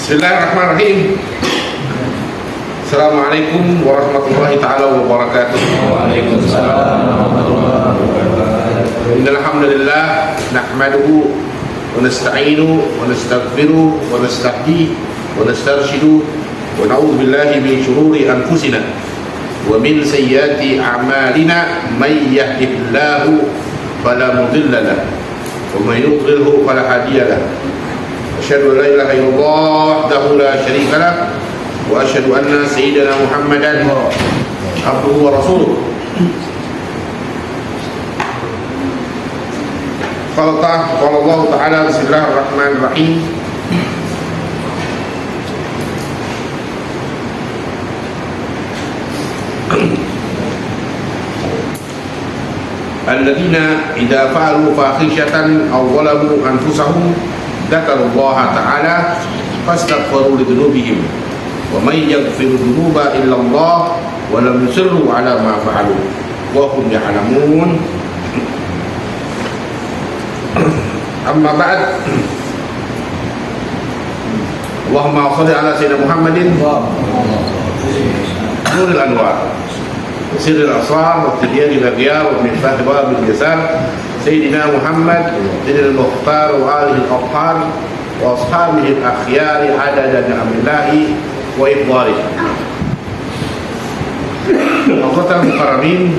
Bismillahirrahmanirrahim. Assalamualaikum warahmatullahi ta'ala wabarakatuh. Waalaikumsalam warahmatullahi wabarakatuh. Innal hamdalillah nahmaduhu wa nasta'inu wa nastaghfiruh wa nastahdihi wa nastarshiduh wa na'udzu billahi min shururi anfusina wa min sayyiati a'malina may yahdihillahu fala mudilla lahu wa may yudlilhu fala hadiya lahu. Asyhadu an la ilaha illallah wahdahu la syarika lahu wa asyhadu anna sayyidina Muhammadan abduhu wa rasuluh. Qala Allah Ta'ala bismillahirrahmanirrahim. Alladzina idza fa'alu fahishatan aw zalamu anfusahum dzakarullaha ta'ala fastaghfiru lidzunubihim wa may yaghfiru dzunuba illa Allah wa lam yusirru 'ala ma fa'alu wa hum ya'lamun. Amma ba'd. Allahumma shalli 'ala sayyidina Muhammadin nuril anwar sirril asrar wa tibyani al-aghyar wa miftah babil yasar sayyidina Muhammad dinil mukhtar wa alihi al-athhar wa ashabihi al-akhyar adada ni'amillahi wa ifdhalih. Al-Qatar Mukarramin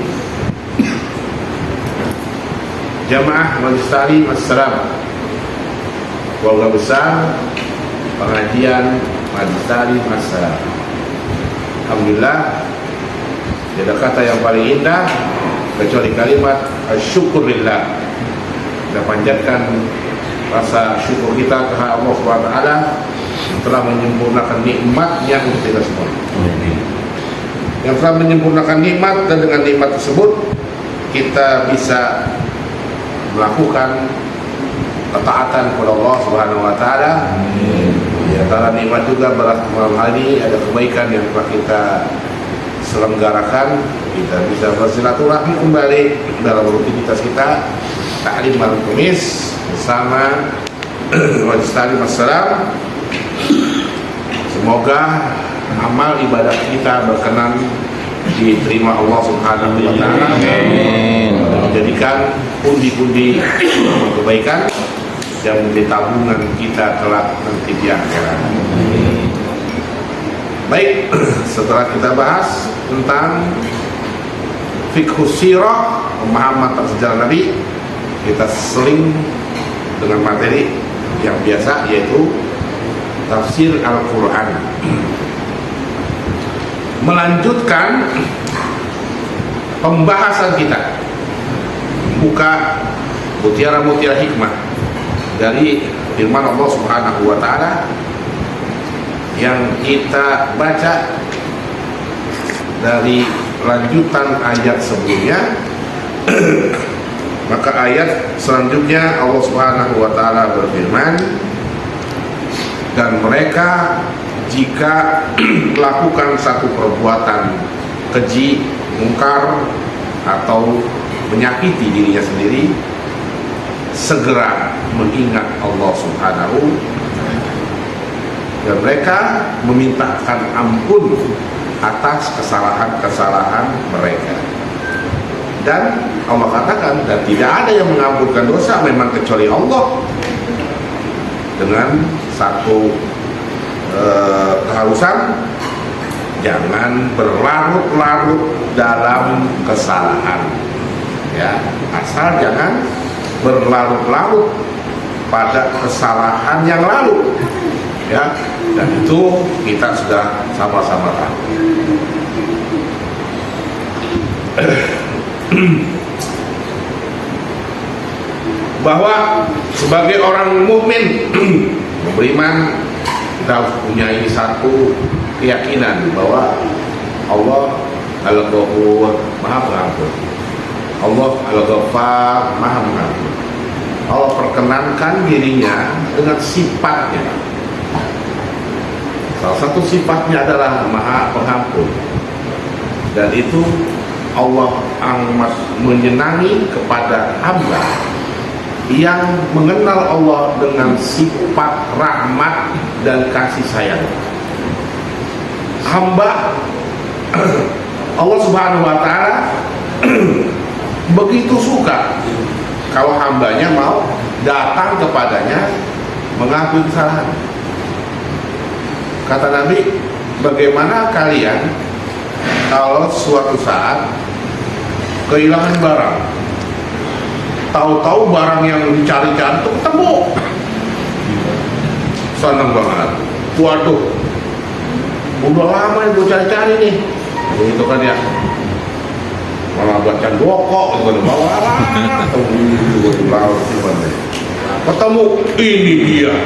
Jamaah Majlis Ta'lim Assalam, keluarga besar pengajian Majlis Ta'lim Assalam. Alhamdulillah, tidak ada kata yang paling indah kecuali kalimat syukurillah. Kita panjatkan rasa syukur kita kepada Allah SWT yang telah menyempurnakan nikmatnya untuk kita semua. Yang telah menyempurnakan nikmat, dan dengan nikmat tersebut kita bisa melakukan ketaatan kepada Allah Subhanahu wa taala. Di antara nikmat juga malam hari ada kebaikan yang telah kita selenggarakan. Kita bisa bersilaturahmi kembali dalam rutinitas kita taklim malam Kamis bersama Majlis Ta'lim Assalam. Semoga amal ibadah kita berkenan diterima Allah Subhanahu wa taala. Amin. Menjadikan pundi-pundi kebaikan yang menjadi tabungan kita kelak nanti di akhirat. Baik, setelah kita bahas tentang fiqhus sirah, pemahaman tentang sejarah Nabi, kita seling dengan materi yang biasa, yaitu tafsir Al-Quran. Melanjutkan pembahasan kita, buka mutiara-mutiara hikmah dari firman Allah Subhanahu wa taala yang kita baca dari lanjutan ayat sebelumnya. Maka ayat selanjutnya Allah Subhanahu wa taala berfirman, dan mereka jika melakukan satu perbuatan keji, mungkar atau menyakiti dirinya sendiri, segera mengingat Allah Subhanahu, dan mereka memintakan ampun atas kesalahan-kesalahan mereka. Dan Allah katakan, dan tidak ada yang mengampunkan dosa memang kecuali Allah, dengan satu keharusan, jangan berlarut-larut dalam kesalahan, ya, asal jangan berlarut-larut pada kesalahan yang lalu, ya, dan itu kita sudah sama-sama tahu. Bahwa sebagai orang mukmin beriman, kita harus punya satu keyakinan bahwa Allah Al-Ghafur, Maha Pengampun. Allah Al-Ghaffar, Maha Mengampun. Allah perkenankan dirinya dengan sifatnya. Salah satu sifatnya adalah Maha Pengampun, dan itu Allah amat menyenangi kepada hamba yang mengenal Allah dengan sifat rahmat dan kasih sayang. Hamba Allah Subhanahu wa Ta'ala begitu suka kalau hambanya mau datang kepadanya mengakui kesalahan. Kata Nabi, bagaimana kalian kalau suatu saat kehilangan barang, tahu-tahu barang yang dicari-cari itu ketemu, senang banget. Waduh, udah lama yang gue cari-cari nih, itu kan ya, malah baca dokok, itu kan bawa ketemu, ini dia.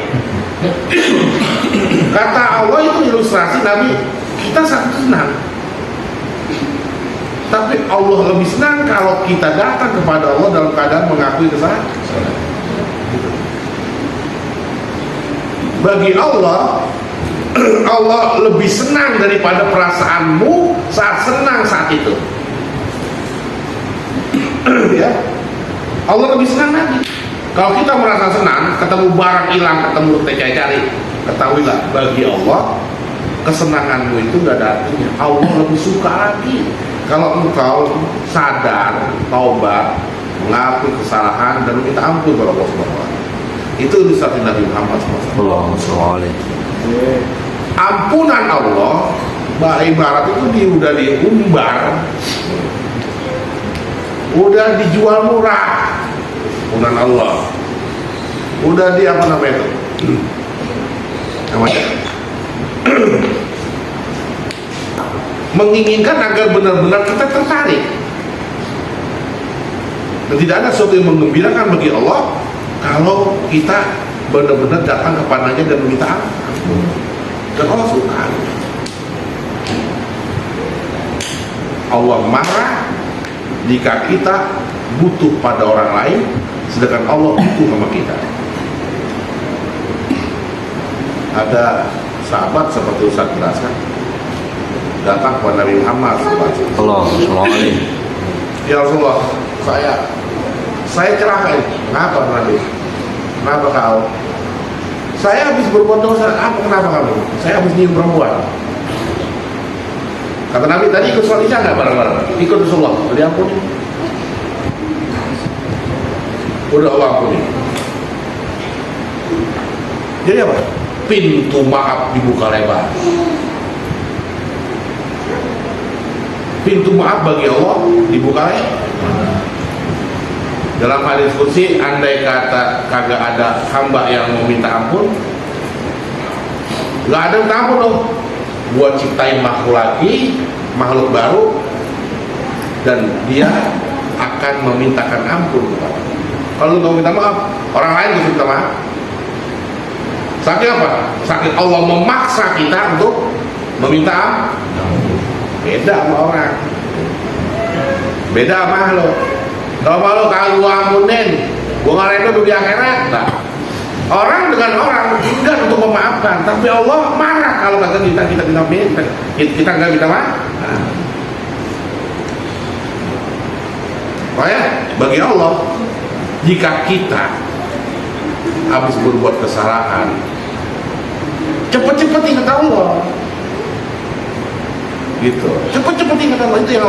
Kata Allah itu ilustrasi Nabi, kita sangat senang. Tapi Allah lebih senang kalau kita datang kepada Allah dalam keadaan mengakui kesalahan. Bagi Allah, Allah lebih senang daripada perasaanmu saat senang saat itu. Ya, Allah lebih senang lagi. Kalau kita merasa senang, ketemu barang hilang, ketemu cari-cari, ketahuilah bagi Allah kesenanganmu itu gak ada artinya. Allah lebih suka lagi kalau engkau sadar, taubat, mengakui kesalahan dan minta ampun kepada Allah Subhanahu wa Ta'ala. Itu ilustrasi Nabi Muhammad SAW. Ampunan Allah, ibarat itu udah diumbar, udah dijual murah. Ampunan Allah, udah di apa namanya itu? Namanya menginginkan agar benar-benar kita tertarik. Dan tidak ada sesuatu yang menggembirakan bagi Allah kalau kita benar-benar datang kepadanya dan meminta ampun. Dan Allah suka. Allah marah jika kita butuh pada orang lain, sedangkan Allah butuh sama kita. Ada sahabat seperti Ustaz jelaskan, datang kepada Nabi Muhammad SAW. Ya Rasulullah, saya celaka ini. Kenapa Nabi? Kenapa kau? Saya habis berbuat dosa. Apa kenapa kamu? Saya habis nyium perempuan. Kata Nabi, tadi ikut sholat isya nggak bareng-bareng? Ikut Rasulullah, diampuni. Udah Allah ampuni. Jadi apa? Pintu maaf dibuka lebar. Pintu maaf bagi Allah dibuka lebar. Dalam hadis qudsi, andai kata kagak ada hamba yang mau minta ampun, nggak ada minta ampun loh. Gua ciptain makhluk lagi, makhluk baru, dan dia akan memintakan ampun. Kalau lu mau minta maaf, orang lain bisa minta maaf. Saking apa? Saking Allah memaksa kita untuk meminta ampun. Beda sama orang, beda sama lo. Kalau malu kalau gua ampunin, gua nggak rela di akhirat. Nah, orang dengan orang enggan untuk memaafkan, tapi Allah marah kalau kagak kita nggak minta maaf. Nah. Makanya bagi Allah, jika kita habis berbuat kesalahan, cepet-cepet ingat Allah. Gitu, cepet-cepet ingat Allah. Itu yang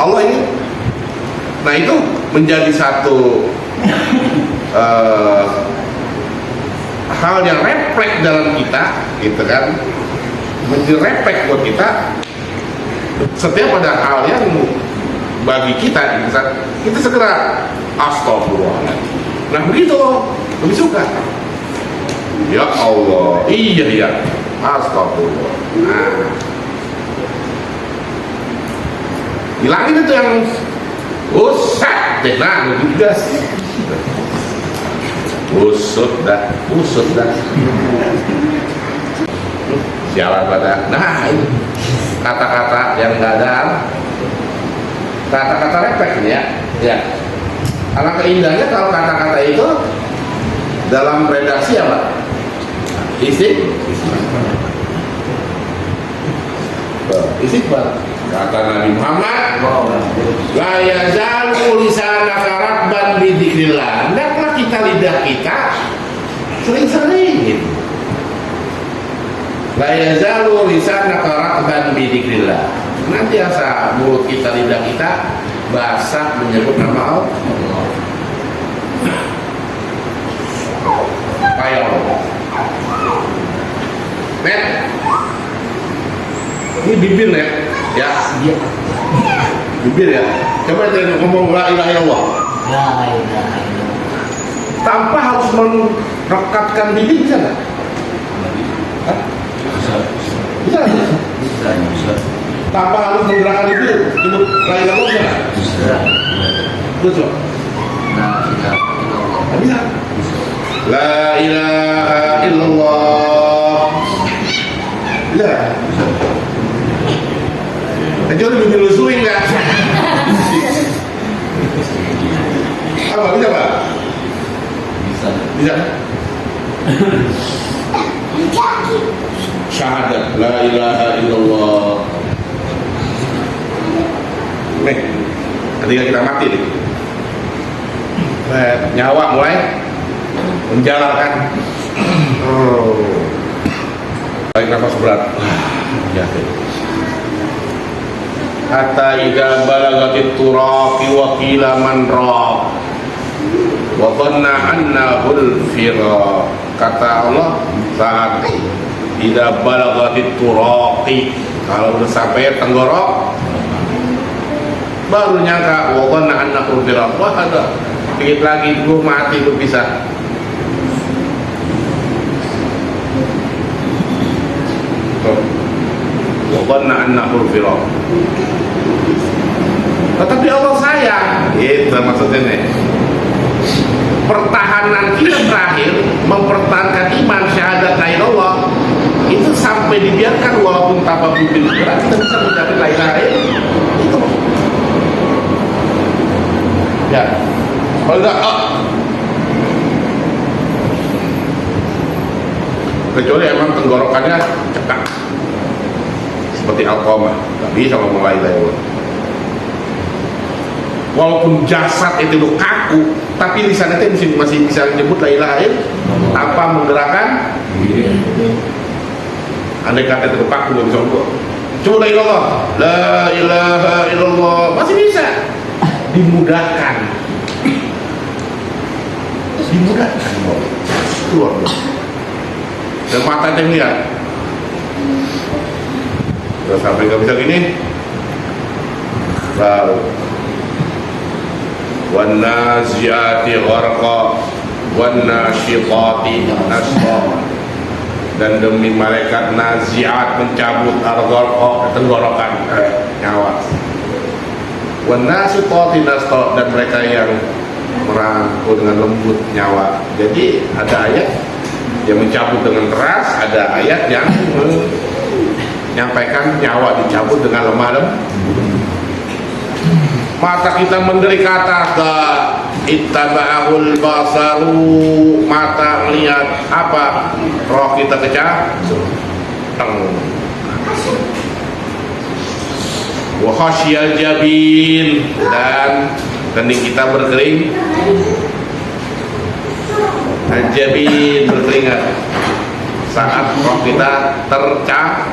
Allah ini. Nah itu menjadi satu hal yang refleks dalam kita, gitu kan, menjadi refleks buat kita. Setiap ada hal yang bagi kita, kita segera astagfirullah. Nah begitu, lebih suka. Ya Allah, iya, astagfirullah. Nah, hilangin itu yang usah deh, nah juga usut dah sialan pada. Nah ini kata-kata yang nggak ada, kata-kata refleks ini ya. Alangkah indahnya kalau kata-kata itu dalam redaksi apa? Istighfar. Kata Nabi Muhammad, la yazalu lisanaka ratban bi dzikrillah. Hendaklah kita lidah kita sering-sering gitu. La yazalu lisanaka ratban bi dzikrillah. Nanti asa mulut kita, lidah kita basah menyebut nama Allah. Kayak Net, ini bibir Net, ya, bibir ya. Coba kita ngomong la ilaha illallah. La ilaha illallah. Tanpa harus merekatkan bibir bisa nggak? Hah? Bisa. Bisa. Tanpa harus menggerakkan bibir, itu la ilaha illallah bisa nggak? Bisa. Betul. La ilaha illallah. Nggak bisa. La ilaha illallah. Bisa. Kecuali bibir lu swing nggak? Apa bisa Pak? Bisa. Bisa. Syahadat la ilaha illallah. Nih, ketika kita mati nih, nyawa mulai menjalarkan. Oh, tarik nafas berat. Ya. Hatta idza balagatit turaqi wa qila man raq wa dhanna annahul firaq. Kata Allah, saat idza balagatit turaqi, kalau udah sampai tenggorok baru nyangka wa dhanna annahul firaq. Wah, ada dikit lagi gua mati berpisah. Wa dhanna annahul firaq. Tetapi Allah sayang, itu maksudnya nih. Pertahanan kita terakhir mempertahankan iman syahadat la ilaha illallah itu sampai dibiarkan walaupun tanpa bibir gerak kita bisa mencapai la ilaha illallah. Itu ya. Kalau enggak, kecuali emang tenggorokannya cekak seperti alqamah, nggak bisa ngomong la ilaha illallah. Walaupun jasad itu udah kaku, tapi lisan itu masih bisa menyebut la ilaha illallah tanpa menggerakkan. Andai kata itu kaku nggak bisa ngomong. Coba la ilallah, la ilaha illallah masih bisa, dimudahkan, keluar. Dan mata yang lihat, udah sampai nggak bisa gini, baru wan naziati gharqa wan nasyitati nasra. Dan demi malaikat naziat mencabut al-gharqa tenggorokan nyawa, wan nasyitati nasra, dan mereka yang merangkul dengan lembut nyawa. Jadi ada ayat yang mencabut dengan keras, ada ayat yang menyampaikan nyawa dicabut dengan lemah lembut. Mata kita mendelik ke atas, ittaba'ahul basaru, mata melihat apa? Roh kita kecanteng. Wa khasyal jabin, dan kening kita berkering. Jabin berkeringat saat roh kita tercabut.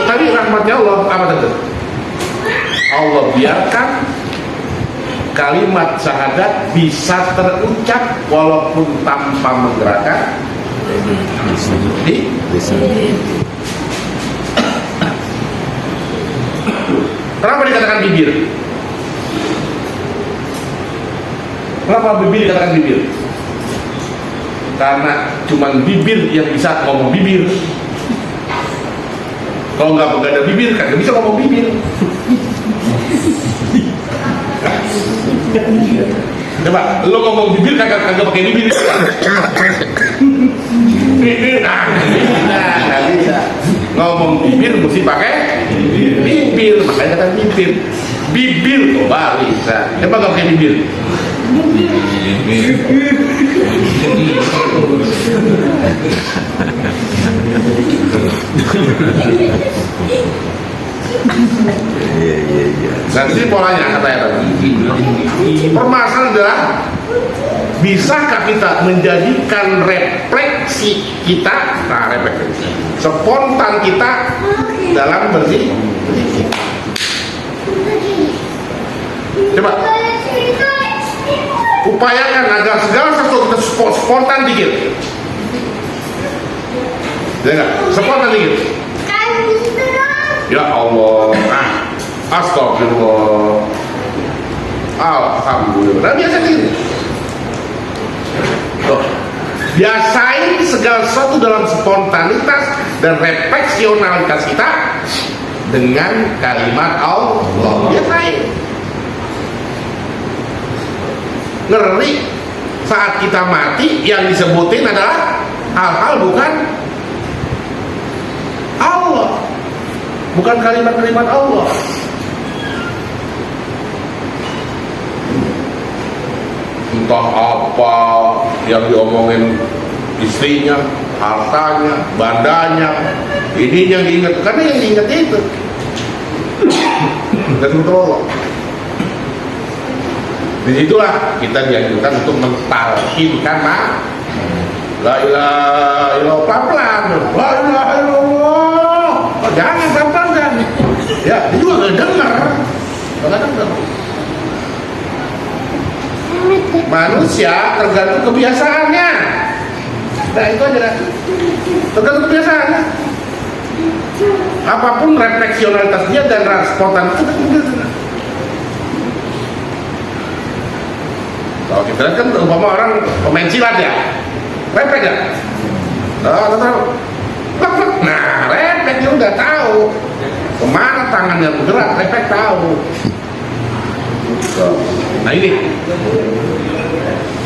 Tadi rahmatnya Allah apa tadi? Allah biarkan kalimat syahadat bisa terucap walaupun tanpa menggerakkan di kenapa dikatakan bibir? Kenapa bibir dikatakan bibir? Karena cuman bibir yang bisa ngomong bibir. Kalau nggak ada bibir kan nggak bisa ngomong bibir. Coba lo ngomong bibir kagak pakai bibir. Nah, nggak bisa. Ngomong bibir mesti pakai bibir, makanya kata bibir. Bibir tuh baru bisa. Coba nggak pakai bibir. Nanti polanya kata ya tadi. Permasalahan adalah bisakah kita menjadikan refleksi kita, refleksi spontan kita dalam berzikir. Coba upayakan agar segala sesuatu kita spontan dikit. Ya enggak? Spontan dikit. Ya Allah, astagfirullah, alhamdulillah. Nah, biasa gini. Biasain segala sesuatu dalam spontanitas dan refleksionalitas kita dengan kalimat Allah. Biasain. Ngeri saat kita mati yang disebutin adalah hal-hal bukan Allah, bukan kalimat-kalimat Allah. Entah apa yang diomongin istrinya, hartanya, bandanya, ini yang diingat, karena yang diingat itu dan betul Allah. Disitulah kita dianjurkan untuk mentalkinkan la ilaha illallah, pelan-pelan, la ilaha illallah. Oh, jangan pelan-pelan kan? Ya, dia juga nggak dengar. Manusia tergantung kebiasaannya. Nah itu aja lah. Tergantung kebiasaannya. Apapun refleksionalitas dia dan spontan itu. Kalau kita lihat kan umpama orang pemain silat ya, refleks ya. Nah, refleks dia udah tahu kemana tangannya bergerak, refleks tahu. Nah ini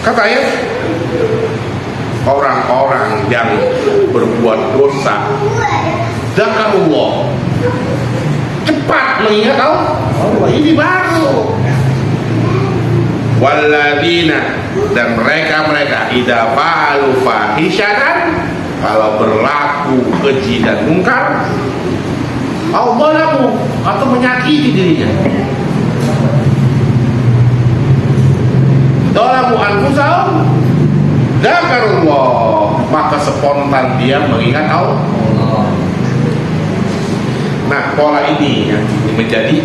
katanya orang-orang yang berbuat dosa, zakarullah, cepat mengingat Allah. Ini baru. Waladina, dan mereka idza fa'alu fahishatan, kalau berlaku keji dan mungkar, Allah atau menyakiti dirinya, dolamu anfusahum, zakarullah, maka spontan dia mengingat Allah. Nah, pola ini yang menjadi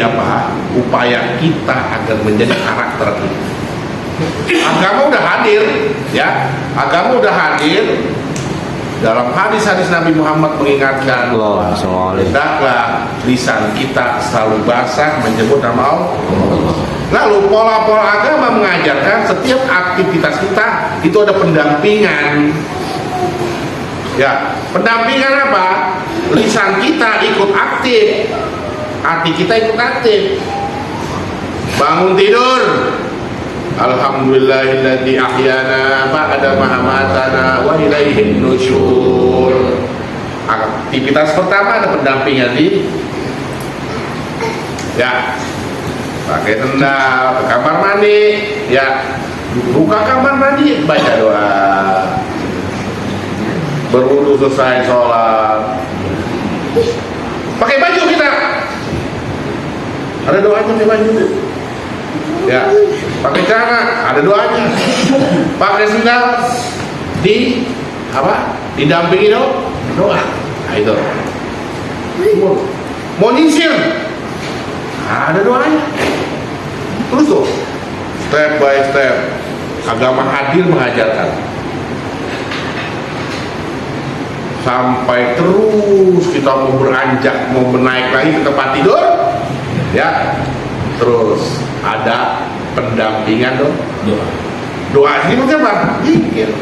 apa? Upaya kita agar menjadi karakter kita. Agama udah hadir, ya. Agama udah hadir. Dalam hadis-hadis Nabi Muhammad mengingatkan, hendaklah lisan kita selalu basah menyebut nama Allah. Lalu pola-pola agama mengajarkan setiap aktivitas kita itu ada pendampingan. Ya, pendampingan apa? Lisan kita ikut aktif, hati kita ikut aktif. Bangun tidur, alhamdulillahilladzi ahyana ba'da ma amatana wa ilaihin nusyur. Aktivitas pertama ada pendampingan di, ya, pakai sendal ke kamar mandi, ya, buka kamar mandi, baca doa, berwudu selesai sholat, pakai baju kita, ada doanya pakai baju, ya, pakai celana, ada doanya, pakai sendal, di apa, didampingi doa. Nah itu, mau nyisir, ada doanya. Terus tuh, step by step, agama hadir mengajarkan. Sampai terus kita mau beranjak, mau menaik lagi ke tempat tidur, ya, terus ada pendampingan doa ini maksudnya apa? Zikir.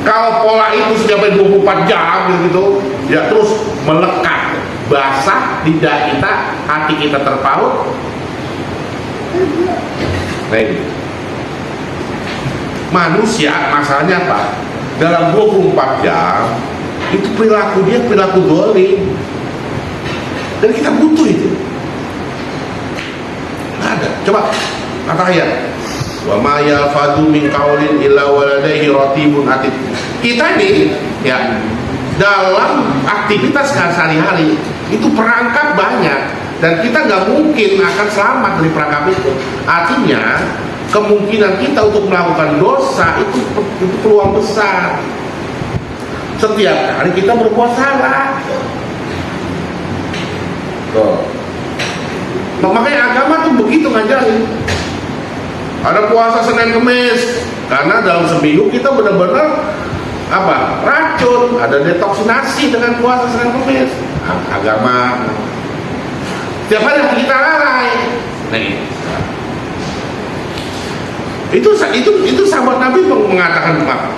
Kalau pola itu setiap 24 jam gitu, ya terus melekat, basah lidah kita, hati kita terpaut. Baik. Manusia masalahnya apa? Dalam 24 jam itu perilaku dia perilaku zalim. Dan kita butuh itu. Ada. Coba kata ayat. Wa ma yafadu min qaulin illa waladaihi ratibun atid. Kita ini ya dalam aktivitas sehari-hari itu perangkap banyak dan kita nggak mungkin akan selamat dari perangkap itu. Artinya kemungkinan kita untuk melakukan dosa itu peluang besar. Setiap kali kita berbuat salah. Tuh. Nah, makanya agama tuh begitu ngajarin. Ada puasa Senin Kemis karena dalam seminggu kita benar-benar racun, ada detoksinasi dengan puasa Senin Kemis. Agama setiap hari kita lalai. Nih. Itu sahabat Nabi mengatakan apa?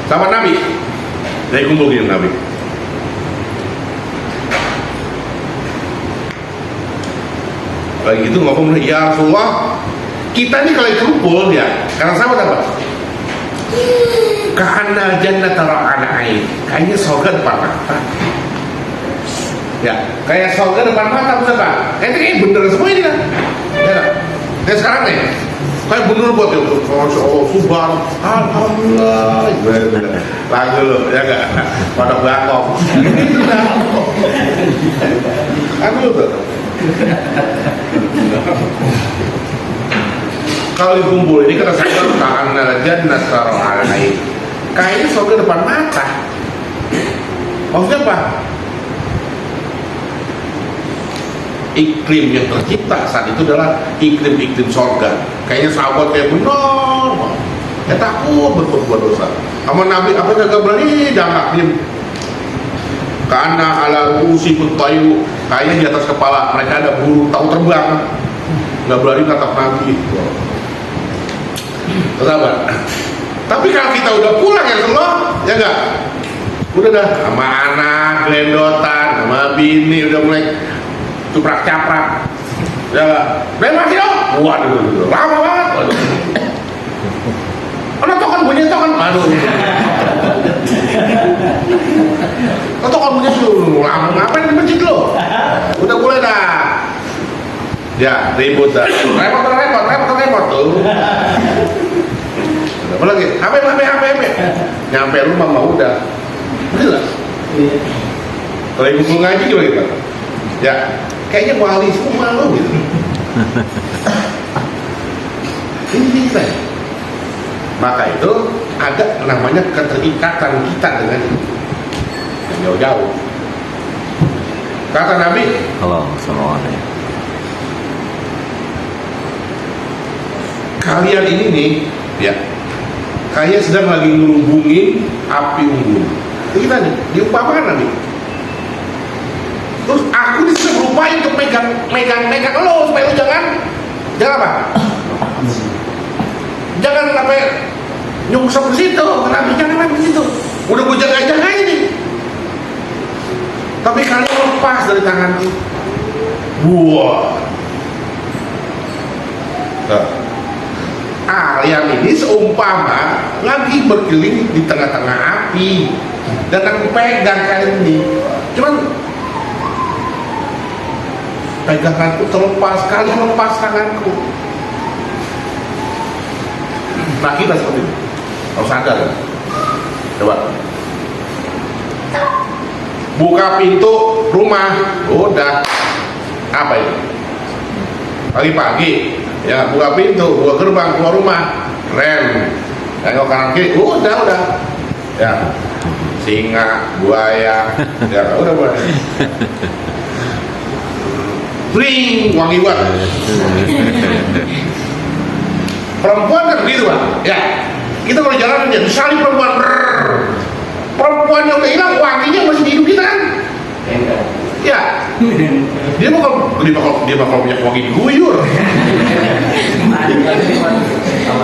Sahabat Nabi dari kumpul gini Nabi. Lagi gitu ngomong, ya Rasulullah, kita ini kalau kumpul ya, karena sahabat apa? Karena jannah tara'ana ain, kayaknya surga depan mata. Ya, kayak surga depan mata, bener Pak? Kayaknya bener semua ini kan? Ya, kayak sekarang nih, kayak bener buat ya, Masya Allah, subhan, alhamdulillah, bener. Lagu lo, ya nggak? Pada bakok, gitu dah. Aku tuh. Kalau dikumpul ini kata saya karena jannah tara'ana ain, kayaknya surga depan mata. Maksudnya apa? Iklim yang tercipta saat itu adalah iklim surga. Kayaknya sahabat kayak benar, ya takut berbuat dosa. Sama Nabi apa yang gak berani jangan diem. Karena ala rusi putayu, kayaknya di atas kepala mereka ada burung tahu terbang, nggak berani natap Nabi. Sahabat. Tapi kalau kita udah pulang ya Allah, ya enggak? Udah dah sama anak, gelendotan, sama bini udah mulai cuprak-caprak. Ya enggak? Memang sih dong. Waduh, lama banget. Waduh. Ada tokan bunyi tokan. Aduh. Tokan bunyi dulu. Lama ngapain di masjid lo? Udah mulai dah. Ya, ribut dah. Repot tuh. Apa lagi? HP. Nyampe rumah mah udah. Udah lah. Kalau ibu mau ngaji gimana gitu? Ya, kayaknya wali semua lo gitu. Ini bisa. Maka itu ada namanya keterikatan kita dengan yang jauh-jauh. Kata Nabi, Halo, assalamualaikum. Kalian ini nih, ya, kayak sedang lagi ngerubungin api unggun. Kita nih, diumpamakan Nabi. Terus aku disuruh lupain untuk megang lo supaya lo jangan apa? Jangan sampai nyungsep ke situ, Nabi jangan ke situ. Udah gue jaga ini. Tapi kalian lepas dari tanganku. Wah. Kalian ini seumpama lagi berkeliling di tengah-tengah api dan aku pegang kalian ini. Cuman peganganku terlepas, kalian lepas tanganku. Nah kita seperti itu, harus sadar ya. Coba buka pintu rumah, udah apa itu? Pagi-pagi ya buka pintu, buka gerbang keluar rumah, rem, tengok kanan kiri, udah ya singa, buaya, ya udah bring wangi banget. Perempuan kan begitu Pak, ya kita kalau jalan aja, misalnya perempuan yang udah hilang wanginya masih di hidup kita kan? Ya, dia bakal punya wangi guyur.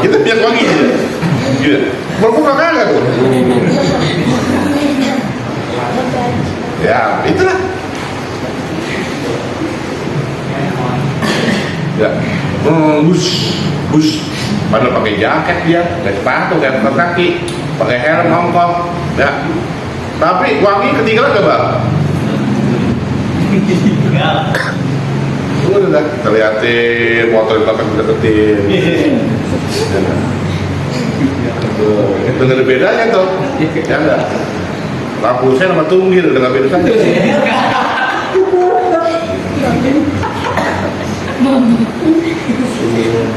Kita punya wangi aja. Gitu. Perempuan kagak tuh. Ya, itulah. Ya, bus. Padahal pakai jaket dia, pakai sepatu, pakai kaki, pakai helm nongkong, ya. Tapi wangi ketinggalan gak Bang? Udah kita liatin motor di belakang kita deketin. Bener bedanya tuh, ya enggak? Lampu saya nama tunggir udah nggak beda saja.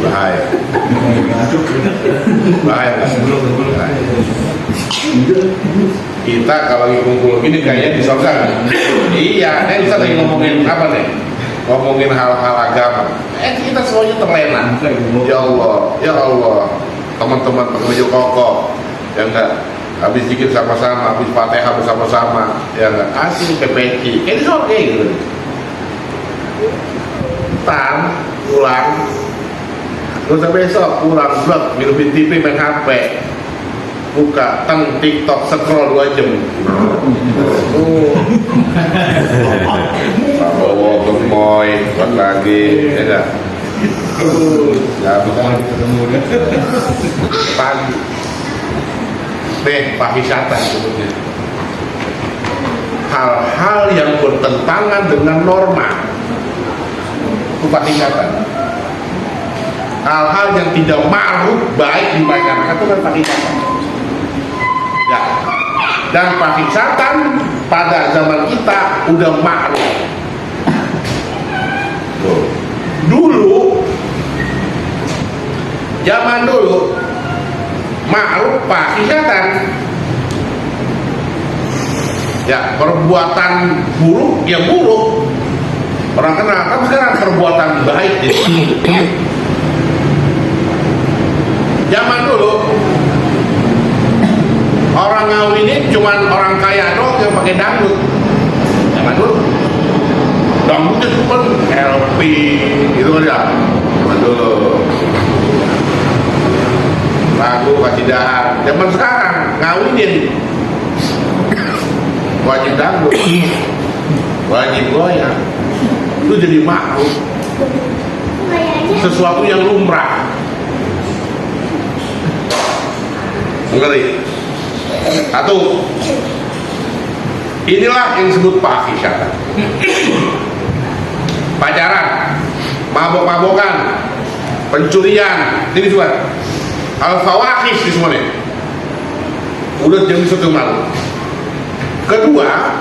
Bahaya. Bahaya nggak? Bahaya. Kita kalau lagi kumpul ini kayaknya di sorga. Iya, kita lagi ngomongin apa nih? Ngomongin hal-hal agama. Kita semuanya terlena. Ya Allah, ya Allah. Teman-teman pengejo kokoh, ya enggak. Habis zikir sama-sama, habis Fatihah bersama-sama, ya enggak. Asing PPC, kayak di sorga gitu. Pulang. Terus besok pulang blok, minumin TV, main HP. Buka TikTok, scroll 2 jam. Prabowo gemoy, buat lagi, ya enggak? Pagi. Pahisatan sebutnya. Hal-hal yang bertentangan dengan norma. Itu pahisatan. Hal-hal yang tidak ma'ruf baik di masyarakat itu kan pahisatan. Ya. Dan pahisatan pada zaman kita udah ma'ruf. Dulu, zaman dulu ma'ruf pahisatan. Ya, perbuatan buruk ya buruk. Orang kenal, tapi sekarang perbuatan baik gitu. Zaman dulu orang ngawinin cuman orang kaya doang yang pakai dangdut. Zaman dulu dangdut itu kan LP gitu kan ya. Zaman dulu lagu kasih dahar. Zaman sekarang ngawinin wajib dangdut, wajib goyang. Itu jadi makruh, sesuatu yang lumrah. Ngeri. Satu, inilah yang disebut pahisatan. Pacaran, mabok-mabokan, pencurian, ini juga al-fawahis di semuanya. Udah jadi suatu malu. Kedua,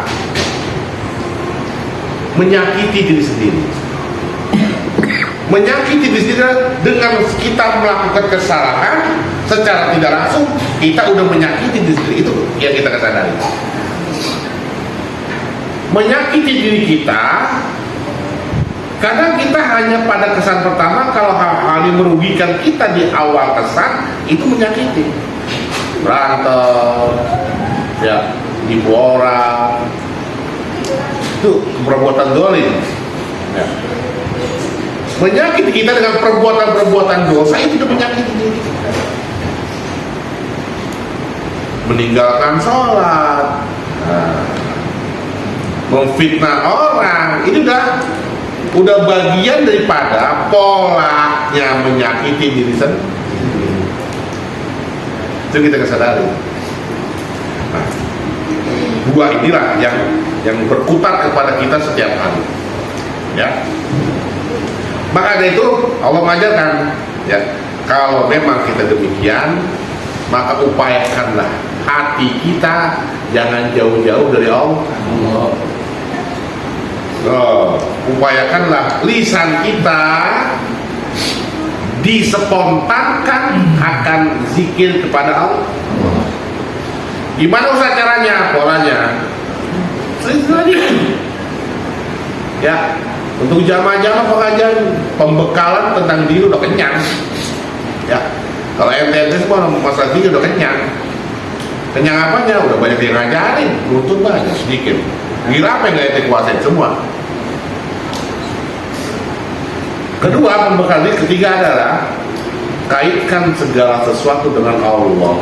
menyakiti diri sendiri. Menyakiti diri sendiri dengan kita melakukan kesalahan secara tidak langsung, kita udah menyakiti diri sendiri. Itu yang kita sadari. Menyakiti diri kita, kadang kita hanya pada kesan pertama. Kalau hal-hal yang merugikan kita di awal kesan, itu menyakiti. Berantem, ya, ibu orang, itu perbuatan dolim. Ya. Menyakiti kita dengan perbuatan-perbuatan dosa, itu sudah menyakiti diri kita. Meninggalkan sholat, memfitnah orang, ini udah bagian daripada polanya menyakiti diri sendiri. Itu kita kesadari. Nah, dua inilah yang berkutat kepada kita setiap hari. Ya. Maka dari itu Allah mengajarkan, ya, kalau memang kita demikian, maka upayakanlah hati kita jangan jauh-jauh dari Allah. Upayakanlah lisan kita dispontankan akan zikir kepada Allah. Gimana usaha caranya? Polanya ya, untuk jamaah-jamaah pengajian pembekalan tentang diri udah kenyang. Ya, kalau MTN semua masalah diri udah kenyang. Kenyang apanya? Udah banyak yang ngajarin, beruntung banyak sedikit. Kira apa yang nggak kuasain semua. Kedua, pembekal diri. Ketiga adalah kaitkan segala sesuatu dengan Allah.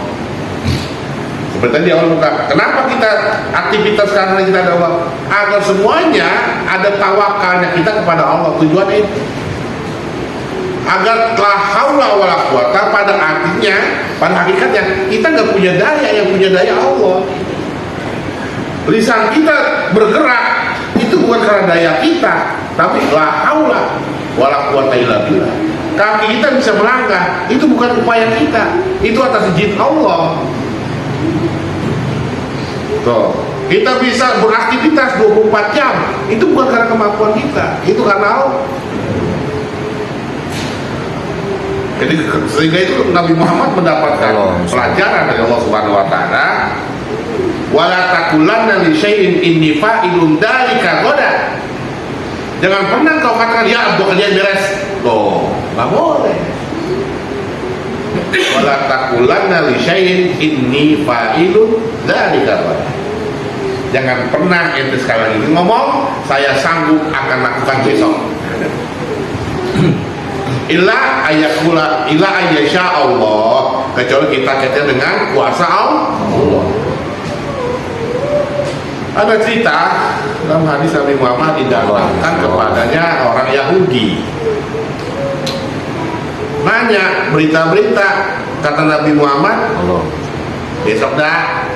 Seperti tadi Allah buka, kenapa kita aktivitas karena kita ada Allah? Agar semuanya ada tawakalnya kita kepada Allah. Tujuan itu agar la haula wala quwata, pada artinya, pada hakikatnya kita nggak punya daya, yang punya daya Allah. Lisan kita bergerak itu bukan karena daya kita, tapi la haula wala quwata illa billah. Kaki kita bisa melangkah, itu bukan upaya kita, itu atas izin Allah. Tuh, Kita bisa beraktivitas 24 jam. Itu bukan karena kemampuan kita, itu karena Allah. Jadi sehingga itu Nabi Muhammad mendapatkan pelajaran dari Allah Subhanahu wa taala. Wala taqulanna li syai'in inni fa'ilun dzalika ghadan. Jangan pernah kau katakan ya Abdul kerjaan beres. Loh, enggak boleh. Wala taqulanna li syai'in inni fa'ilun dzalika ghadan. Jangan pernah ente sekali lagi ngomong saya sanggup akan lakukan besok. Illa ayakula illa ayyasha Allah, kecuali kita kaitan dengan kuasa Allah. Ada cerita dalam hadis Nabi Muhammad didatangkan kepadanya orang Yahudi. Banyak berita-berita, kata Nabi Muhammad, besok dah.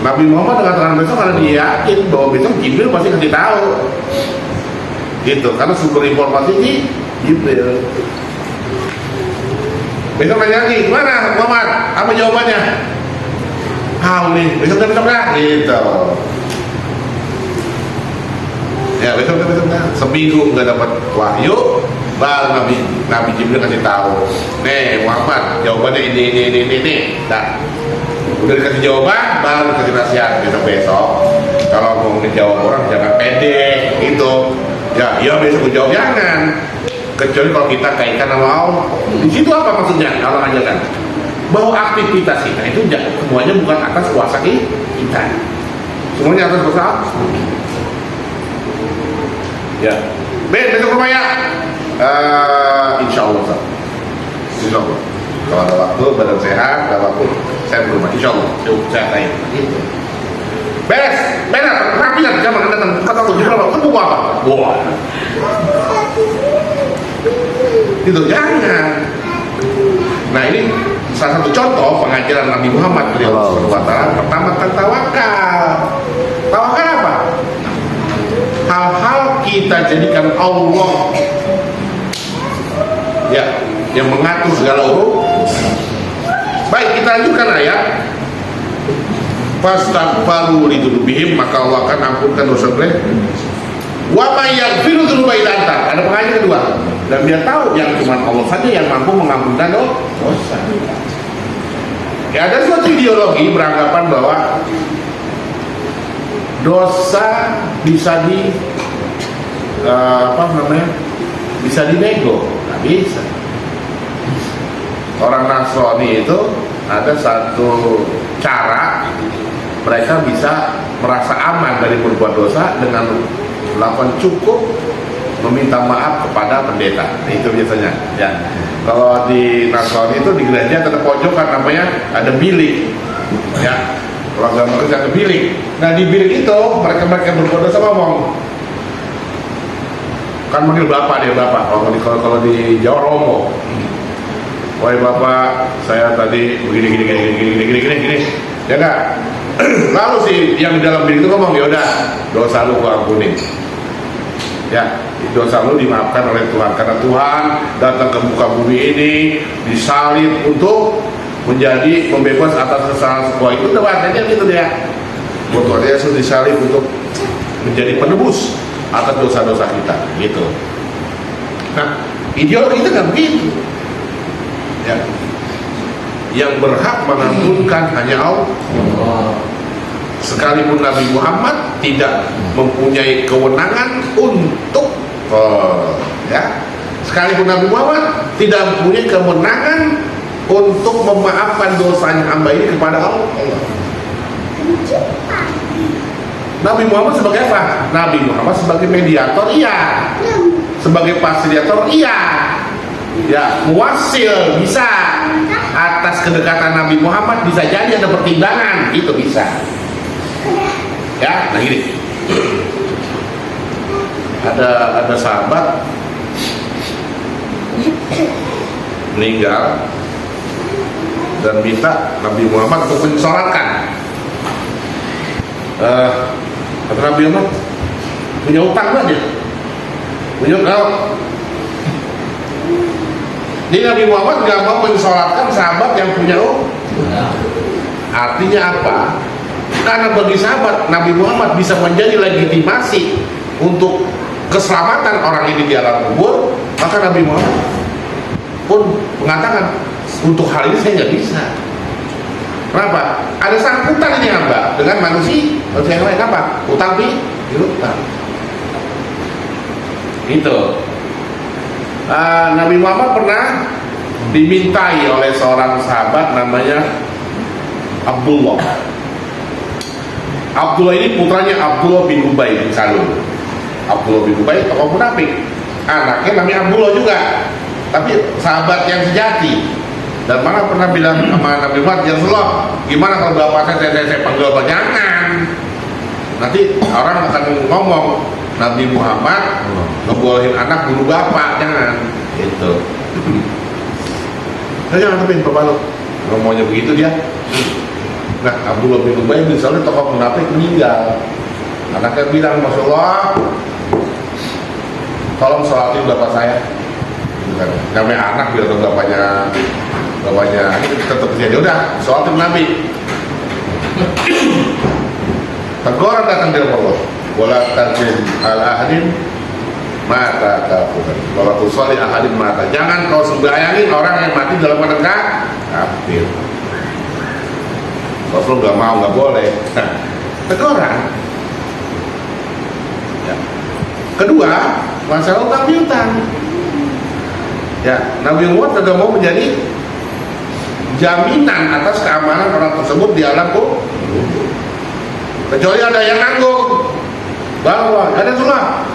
Nabi Muhammad mengatakan besok karena dia yakin bahwa besok Jibril pasti kasih tahu. Gitu, karena sumber informasi ini Jibril. Besok nanya lagi, gimana Muhammad? Apa jawabannya? Nih, besok dah, gitu. Ya, besok dah. Seminggu nggak dapat wahyu, baru Nabi Jibril kasih tahu. Nih Muhammad, jawabannya ini. Dah. Udah dikasih jawaban, baru dikasih nasihat besok. Kalau mau ngejawab orang jangan pede, gitu. Ya besok jawab jangan. Kecuali kalau kita kaitkan sama Allah. Di situ apa maksudnya? Allah ajarkan bahwa aktivitas kita itu semuanya bukan atas kuasa kita. Semuanya atas kuasa Allah. Ya. Besok rumah ya. Insya Allah. Kalau ada waktu, badan sehat, ada waktu saya berumah. Insya Allah. Saya tanya. Gitu. Beres, rapi kan? Jangan datang kata tuh berapa? Kamu mau apa? Wah. Itu jangan. Nah ini salah satu contoh pengajaran Nabi Muhammad SAW. Pertama tentang tawakal. Tawakal apa? Hal-hal kita jadikan Allah ya yang mengatur segala urusan. Baik, kita lanjutkan ayat. Fastaghfiru lidzunubihim, maka Allah akan ampunkan dosa mereka. Wa may yaghfiru dzunuba illa anta. Ada pengajaran kedua. Dan dia tahu yang cuma Allah saja yang mampu mengampunkan dosa. Ya, ada suatu ideologi beranggapan bahwa dosa bisa bisa dinego. Nggak bisa. Orang Nasrani itu ada satu cara mereka bisa merasa aman dari berbuat dosa dengan melakukan cukup meminta maaf kepada pendeta. Nah, itu biasanya ya. Kalau di Nasrani itu di gereja ada pojokan namanya ada bilik ya. Kalau agama kerja ada bilik. Nah di bilik itu mereka berbuat dosa ngomong kan manggil bapak dia bapak. Kalau di Jawa Romo, wahai bapak saya tadi begini ya enggak. Lalu si yang di dalam bilik itu ngomong ya udah dosa lu gua ampuni ya, dosa lu dimaafkan oleh Tuhan karena Tuhan datang ke muka bumi ini disalib untuk menjadi pembebas atas kesalahan semua. Itu udah artinya gitu dia. Tuhan Yesus disalib untuk menjadi penebus atas dosa-dosa kita gitu. Nah ideologi itu kan begitu ya. Yang berhak mengampunkan hanya Allah. Sekalipun Nabi Muhammad tidak mempunyai kewenangan untuk ya, sekalipun Nabi Muhammad tidak mempunyai kewenangan untuk memaafkan dosanya hamba ini kepada Allah. Nabi Muhammad sebagai apa? Nabi Muhammad sebagai mediator, iya. Sebagai fasilitator, iya. Ya, muwasil bisa. Atas kedekatan Nabi Muhammad bisa jadi ada pertimbangan, itu bisa. Ya, nah gini. Ada sahabat meninggal dan minta Nabi Muhammad untuk mensolatkan. Kata Nabi Muhammad punya utang nggak dia? Punya utang. Jadi Nabi Muhammad nggak mau mensolatkan sahabat yang punya utang. Artinya apa? Karena bagi sahabat Nabi Muhammad bisa menjadi legitimasi untuk keselamatan orang ini di alam kubur, maka Nabi Muhammad pun mengatakan untuk hal ini saya nggak bisa. Kenapa? Ada sangkutan ini hamba dengan manusia yang lain. Apa? Utang piutang. Gitu. Nabi Muhammad pernah dimintai oleh seorang sahabat namanya Abdullah. Abdullah ini putranya Abdullah bin Ubay bin Salul. Abdullah bin Ubay tokoh munafik. Anaknya namanya Abdullah juga, tapi sahabat yang sejati. Dan mana pernah bilang sama Nabi Muhammad, ya Rasulullah, gimana kalau bapak saya panggil apa? Jangan. Nanti orang akan ngomong Nabi Muhammad ngebolehin anak bunuh bapak, jangan. Gitu. Jangan tapi bapak lo ngomongnya begitu dia. Nah, Abdullah bin Ubay bin Salul tokoh munafik meninggal. Anaknya bilang, Masya Allah, tolong sholatin bapak saya. Namanya anak biar bapaknya tetap dia udah sholatin Nabi. Teguran datang dari Allah. Wala tarjin al ahadin mata kafuran. Wala tusalli ahadin mata. Jangan kau sembayangin orang yang mati dalam keadaan kafir. Rasul nggak mau, nggak boleh. Teguran. Ya. Kedua, masalah utang piutang. Ya, Nabi Muhammad tidak mau menjadi jaminan atas keamanan orang tersebut di alam kubur. Kecuali ada yang nanggung, bahwa ada sulah.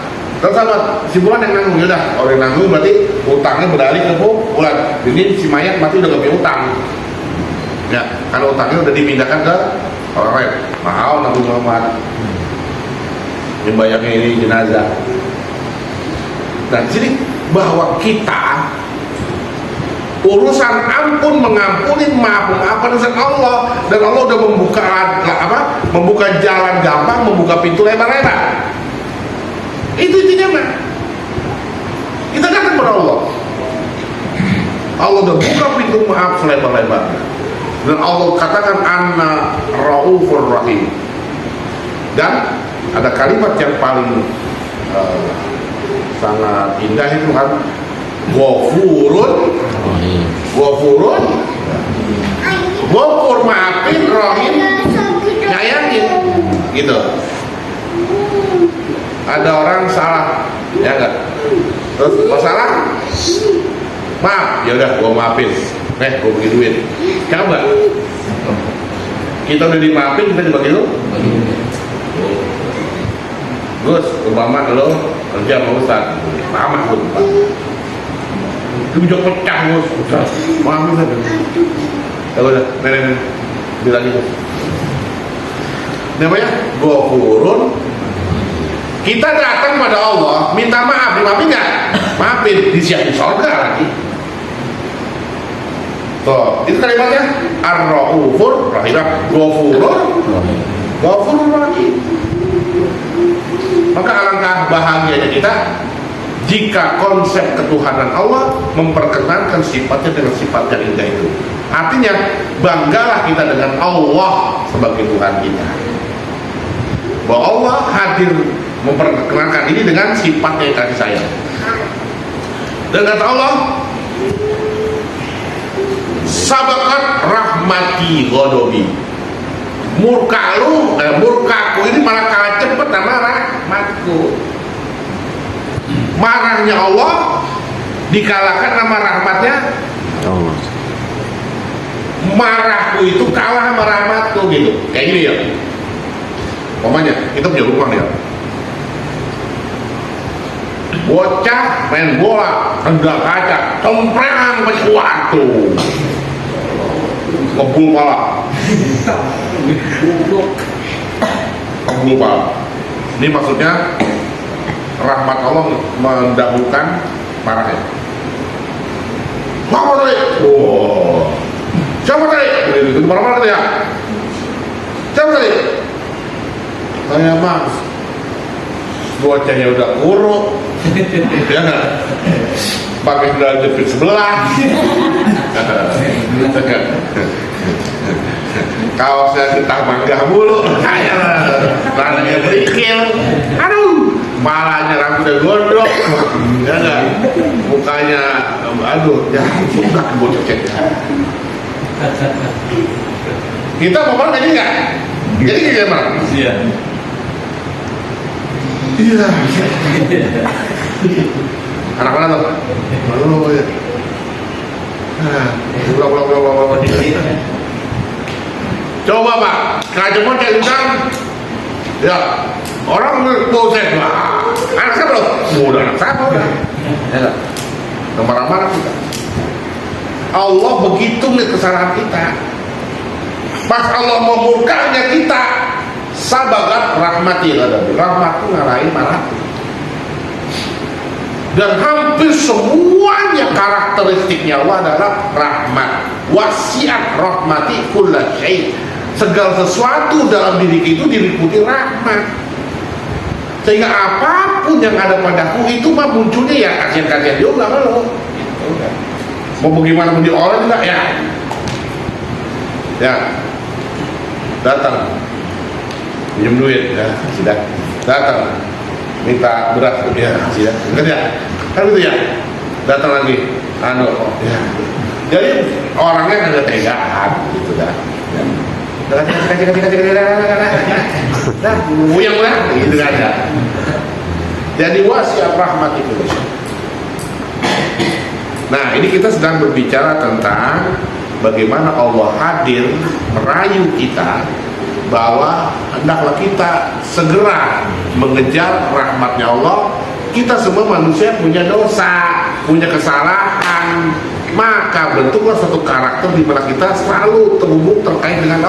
Terus sama si bulan yang nanggung, yaudah orang yang nanggung berarti utangnya beralih ke bulan. Ini si mayat mati udah gak punya utang. Ya, karena utangnya udah dipindahkan ke orang lain. Mahal Nabi Muhammad yang banyaknya ini jenazah. Dan sini bahwa kita urusan ampun mengampuni maafkan urusan Allah, dan Allah udah membuka jalan gampang, membuka pintu lebar-lebar. Itu intinya mah. Kita datang kepada Allah. Allah udah buka pintu maaf selebar-lebarnya. Dan Allah katakan Anna Raufur Rahim. Dan ada kalimat yang paling sangat indah itu kan, Ghafurun, Ghafur maafin, Rahim nyayangin, gitu. Ada orang salah, ya enggak? Terus masalah, maaf, ya udah, gua maafin. Gua bagi duit. Coba, kita udah dimaafin, kita dibagi lu. Gus, umpama lo kerja sama Ustaz, sama Gus, itu pecah Gus, Ustaz, maafin aja. Ya udah, nenek, bilang gitu. Namanya Ghafurun. Kita datang pada Allah, minta maaf, dimaafin nggak? Maafin, disiapin surga lagi. Tuh, itu kalimatnya Ar-Raufur Rahim. Ghafurun lagi. Maka alangkah bahagianya kita jika konsep ketuhanan Allah memperkenalkan sifatnya dengan sifat yang indah itu. Artinya banggalah kita dengan Allah sebagai Tuhan kita, bahwa Allah hadir memperkenalkan ini dengan sifatnya yang kasih sayang. Dan kata Allah, sabakat rahmati ghadabi. Murkaku ini malah kalah cepat sama rahmatku. Marahnya Allah dikalahkan sama rahmatnya Allah. Marahku itu kalah sama rahmatku, gitu. Kayak gini ya. Pokoknya kita punya rumah ya. Bocah main bola, tendang kaca, cempreng pakai waktu. Ngebul pala. Ngebul pala. Ini maksudnya rahmat Allah mendahulukan marahnya. Siapa tadi? Oh, siapa tadi? Itu marah-marah tadi ya. Siapa tadi? Saya mas. Bocahnya udah kuruk, ya nggak? Pakai sandal jepit sebelah. kaosnya kita mangga mulu, kayak tangannya berikil, aduh, malanya rambutnya gondrong, ya enggak, mukanya, aduh, ya, enggak bocor cek. Kita mau jadi nggak? Jadi gimana? Iya. Iya. Anak mana tuh? Malu ya. Pulang. Coba Pak, kacamata kayak udang. Ya, orang proses lah. Anak saya belum. Udah anak saya udah. Ya, marah-marah kita. Allah begitu nih kesalahan kita. Pas Allah memurkanya kita, sabagat rahmati rahmatku ngarahin marah. Dan hampir semuanya karakteristiknya Allah adalah rahmat. Wasiat rahmati kulla syai'. Segala sesuatu dalam diri itu diliputi rahmat. Sehingga apapun yang ada padaku itu mah munculnya ya kasihan-kasihan juga kalau. Mau bagaimana pun di orang juga ya. Ya. Datang. Pinjam duit ya, sudah. Datang. Minta beras ya, sudah. Enggak ya. Kan gitu ya. Datang lagi. Ya. Jadi orangnya agak tegaan gitu dah. Ya. Kasih. Dah, buyang lah gitu kan ya. Jadi wasiat rahmat itu. Nah, ini kita sedang berbicara tentang bagaimana Allah hadir merayu kita bahwa hendaklah kita segera mengejar rahmatnya Allah. Kita semua manusia punya dosa, punya kesalahan, maka bentuklah satu karakter di mana kita selalu terhubung terkait dengan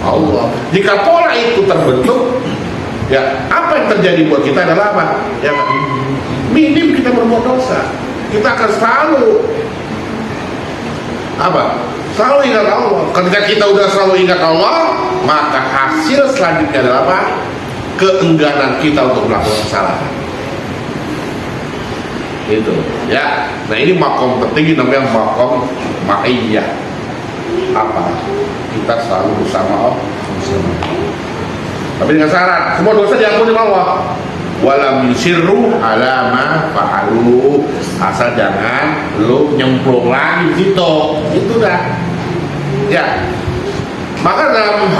Allah. Jika pola itu terbentuk, ya apa yang terjadi buat kita adalah apa? Ya, minim kita berbuat dosa, kita akan selalu apa? Selalu ingat Allah. Ketika kita udah selalu ingat Allah, maka hasil selanjutnya adalah apa? Keengganan kita untuk melakukan kesalahan. Itu ya. Nah, ini makom tertinggi namanya makom ma'iyah. Apa? Kita selalu bersama Allah. Tapi dengan syarat semua dosa diampuni Allah. Walam yusirru ala ma fa'alu. Asal jangan lu nyemplung lagi gitu. Itu dah. Ya. Maka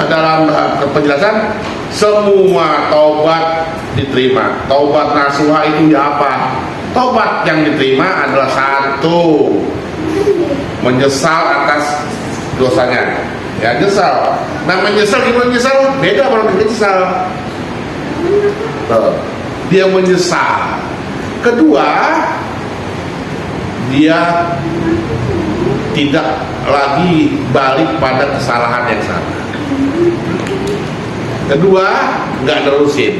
dalam penjelasan semua taubat diterima. Taubat nasuha itu ya apa? Taubat yang diterima adalah satu, menyesal atas dosanya. Ya, nyesal. Nah, menyesal gimana menyesal? Beda orang menyesal. Dia menyesal. Kedua, dia tidak lagi balik pada kesalahan yang sama. Kedua, nggak nerusin.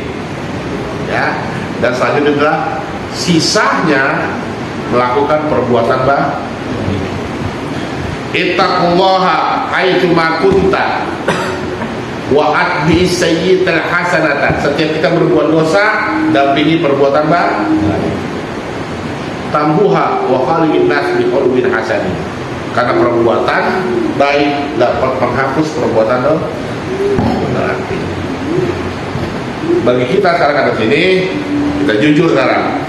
Ya, dan selanjutnya adalah sisanya melakukan perbuatan baik. Ittaqullaha haitsu ma kunta wa atbi sayyi'atal hasanata. Setiap kita berbuat dosa, dampingi perbuatan baik. Tambuha wa khaliqin nas bi qulubin hasanin. Karena perbuatan baik dapat menghapus perbuatan dosa. Bagi kita sekarang ada sini, kita jujur sekarang.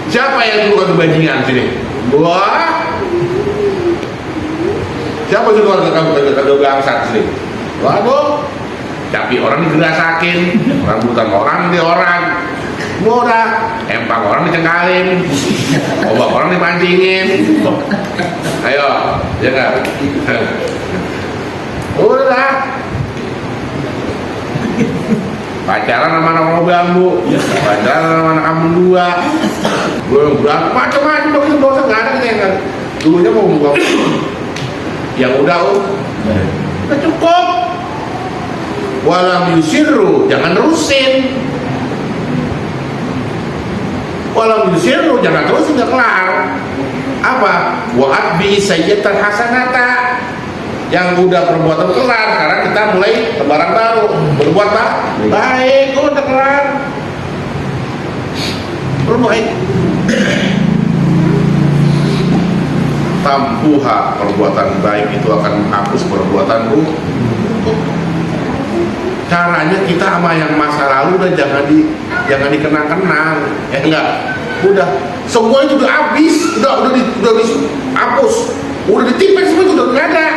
Siapa yang dulu bajingan sini? Wah. Siapa juga kagak bangsat sini? Waduh. Tapi orang digerasakin, rambutan orang di orang. Mudah, empang orang dicengkalin, obak orang dipancingin. Ayo, ya enggak? Udah. Pacaran sama anak orang bambu, pacaran sama anak kampung dua, belum berapa macam-macam begitu dosa nggak ada kita kan. Dulunya mau buka, yang udah cukup. Walam yusirru, jangan nerusin. Walam yusirru, jangan terusin nggak kelar. Apa? Wa'at bi sayyi'atal hasanata. Yang udah perbuatan kelar, sekarang kita mulai lembaran baru, berbuat baik, udah kelar, berbaik. Tampuha, perbuatan baik itu akan menghapus perbuatan buruk. Caranya kita sama yang masa lalu udah jangan dikenang-kenang, ya enggak. Udah semua itu udah habis, udah dihapus, udah ditipek semua itu udah nggak ada.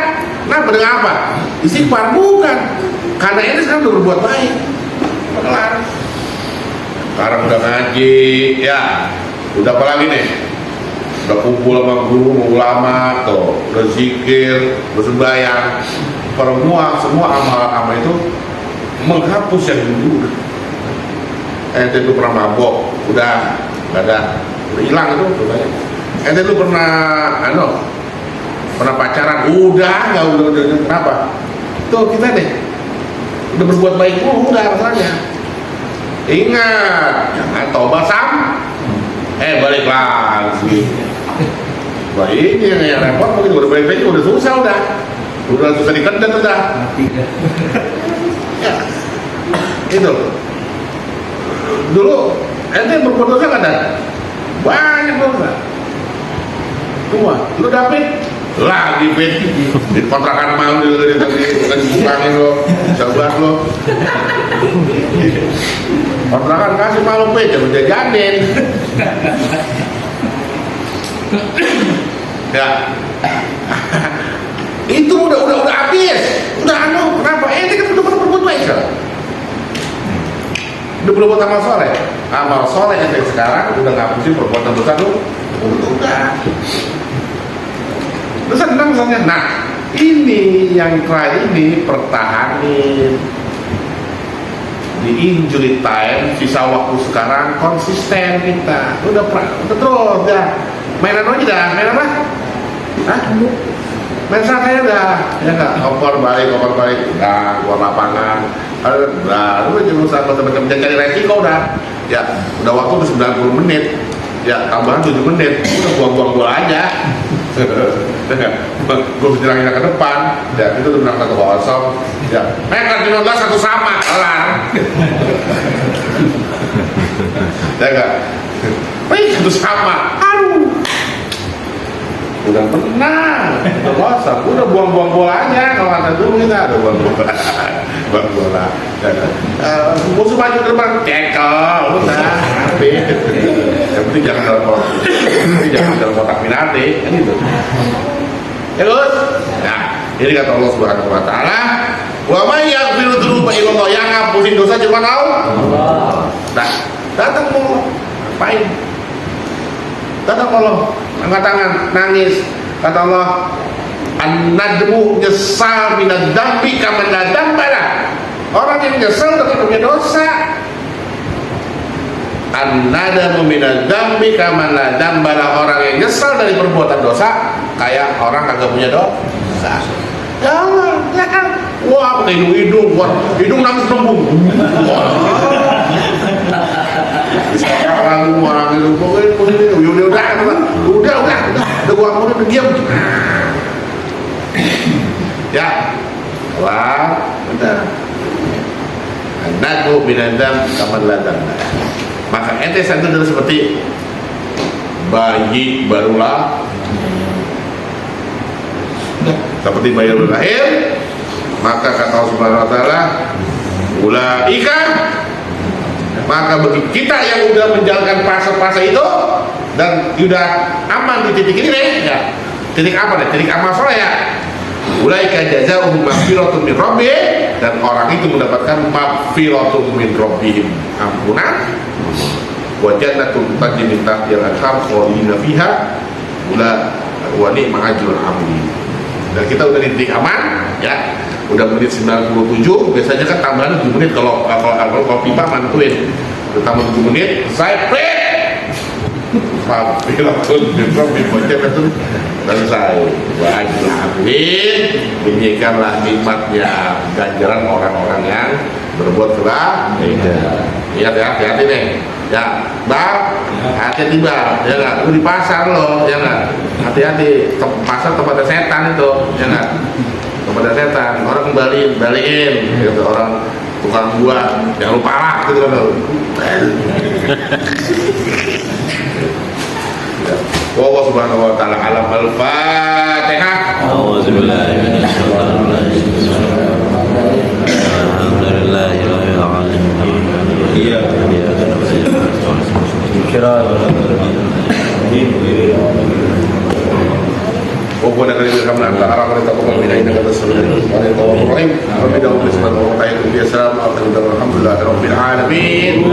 Kenapa? Dengan apa? Istighfar bukan, karena ini sekarang udah berbuat baik, kelar. Sekarang udah ngaji, ya, udah apa lagi nih? Udah kumpul sama guru, ulama, tuh, udah zikir, udah sembahyang. Semua amal-amal itu menghapus yang dulu. Ente itu pernah mabok, udah nggak ada, udah hilang itu. Ente itu pernah pacaran, udah kenapa? Tuh kita deh, udah berbuat baik dulu, udah rasanya. Ingat, jangan tobat balik lagi. Wah ini yang repot, mungkin udah balik lagi, udah susah dikendat udah. Ya, itu dulu ente berbuat dosa nggak ada? Banyak dosa. Semua, lu dapet lagi di kontrakan mau dibukangin lo, sabar lo. Kontrakan kasih malu jangan jajanin. Ya, itu udah habis, udah kenapa? Ente kan udah berbuat baik kan? Udah berbuat amal soleh ente sekarang udah ngapusin perbuatan dosa lu, udah. Lu senang misalnya. Nah, ini yang terakhir ini pertahanin di injury time, sisa waktu sekarang konsisten kita. Udah terus dah. Mainan aja dah, main apa? Hah? Main santai dah, ya nggak? Kopor balik, udah keluar lapangan. Lu jangan usah macam-macam cari resiko dah. Ya, udah waktu udah 90 menit. Ya, tambahan 7 menit. Udah buang-buang bola aja. Gue berjalan ke depan, ya itu udah menang 1-0. Ya, kan 15 1 sama, kelar. Ya nggak? Satu sama, aduh. Udah menang, udah kosong, udah buang-buang bola aja. Kalau kata dulu kita ada buang bola. Musuh maju ke depan, tackle, udah, habis. Yang penting jangan dalam kotak penalti, kan itu. Terus, nah, ini kata Allah Subhanahu Wa Taala, wa may yaghfiru dzunuba illallah, yang ngapusin dosa cuma Allah. Nah, datang mau ngapain? Datang Allah, angkat tangan, nangis. Kata Allah, an-nadmu nyesal minad dambi kaman la dambala. Orang yang nyesal tapi punya dosa. An-nadamu minad dambi kaman la dambala. Orang yang nyesal dari perbuatan dosa kayak orang kagak punya dosa. Ya Allah, ya kan? Wah, pakai hidung nangis nembung. Orang itu pokoknya udah gua diam. Ya, wah, benar. Anakku binadam kamadladam. Maka ente satu adalah seperti bayi barulah, seperti bayi baru lahir. Maka kata Allah Subhanahu Wa Taala, ulaika, maka bagi kita yang udah menjalankan fase-fase itu dan sudah aman di titik ini, ya. Titik apa nih? Titik amal soleh ya. Ulaika jazaohum maghfiratun min rabbihim, dan orang itu mendapatkan maghfiratun min rabbihim, ampunan, wa jannatun tajri min tahtiha al-anhar khalidina fiha wa ni'ma ajrul 'amilin. Dan kita udah di titik aman, ya. Udah menit 97, biasanya kan tambahan 7 menit kalau pipa mantuin. Udah tambah 7 menit, saya play. Maghfiratun min rabbihim wa jannatun, selesai. Wa ajrul 'amilin, demikianlah nikmatnya ganjaran orang-orang yang berbuat kebaikan. Ingat ya, hati-hati nih. Ya, Bang, hati-hati Bang, ya nggak? Lu di pasar loh, ya nggak? Hati-hati, pasar tempatnya setan itu, ya nggak? Tempatnya setan, orang balikin, gitu, orang tukang buah, jangan lupa lah, gitu kan? Allah Subhanahu Wa Taala alam al-Fatihah. Auzubillahi minasyaitonir rajim. صراط الذين وقونا كلمة الحمد لله أعرف أن تقوم بنا إنك تسمع الرحيم ربنا وبسم الله وتعالى السلام عليكم الحمد لله رب العالمين